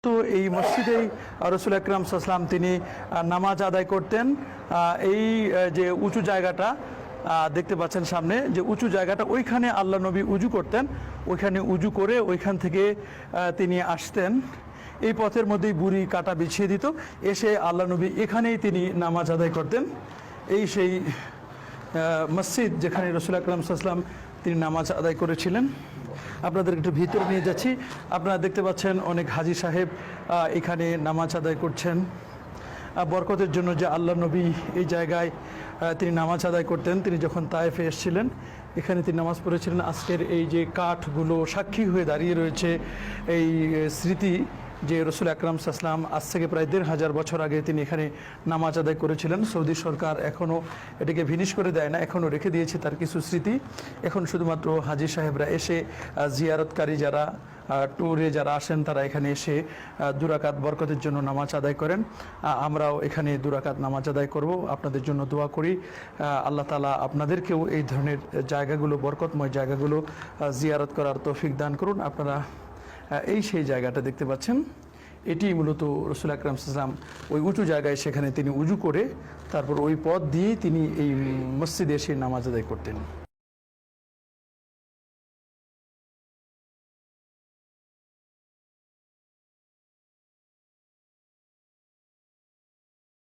তো এই মসজিদেই রসুল আকরাম সাল্লাম তিনি নামাজ আদায় করতেন। এই যে উঁচু জায়গাটা দেখতে পাচ্ছেন সামনে, যে উঁচু জায়গাটা, ওইখানে আল্লাহ নবী উজু করতেন। ওইখানে উজু করে ওইখান থেকে তিনি আসতেন। এই পথের মধ্যেই বুড়ি কাটা বিছিয়ে দিত, এসে আল্লাহ নবী এখানেই তিনি নামাজ আদায় করতেন। এই সেই মসজিদ যেখানে রসুল আকরাম সাল্লাম তিনি নামাজ আদায় করেছিলেন। আপনাদের একটু ভিতরে নিয়ে যাচ্ছি। আপনারা দেখতে পাচ্ছেন অনেক হাজী সাহেব এখানে নামাজ আদায় করছেন। বরকতের জন্য যে আল্লাহ নবী এই জায়গায় তিনি নামাজ আদায় করতেন, তিনি যখন তায়েফে এসেছিলেন এখানে তিনি নামাজ পড়েছিলেন। আজকের এই যে কাঠগুলো সাক্ষী হয়ে দাঁড়িয়ে রয়েছে এই স্মৃতি যে রসুল আকরাম সাল্লাম আজ থেকে প্রায় ১৫০০ বছর আগে তিনি এখানে নামাজ আদায় করেছিলেন। সৌদি সরকার এখনও এটাকে ভিনিশ করে দেয় না, এখনও রেখে দিয়েছে তার কিছু স্মৃতি। এখন শুধুমাত্র হাজী সাহেবরা এসে, জিয়ারতকারী যারা, ট্যুরে যারা আসেন তারা এখানে এসে দুরাকাত বরকতের জন্য নামাজ আদায় করেন। আমরাও এখানে দুরাকাত নামাজ আদায় করব। আপনাদের জন্য দোয়া করি আল্লাহ তাআলা আপনাদেরকেও এই ধরনের জায়গাগুলো, বরকতময় জায়গাগুলো জিয়ারত করার তৌফিক দান করুন। আপনারা এই সেই জায়গাটা দেখতে পাচ্ছেন, এটি মূলত রসুল আকরাম সাল্লাম ওই উঁচু জায়গায় সেখানে তিনি উজু করে তারপর ওই পথ দিয়ে তিনি এই মসজিদে এসে নামাজ আদায় করতেন।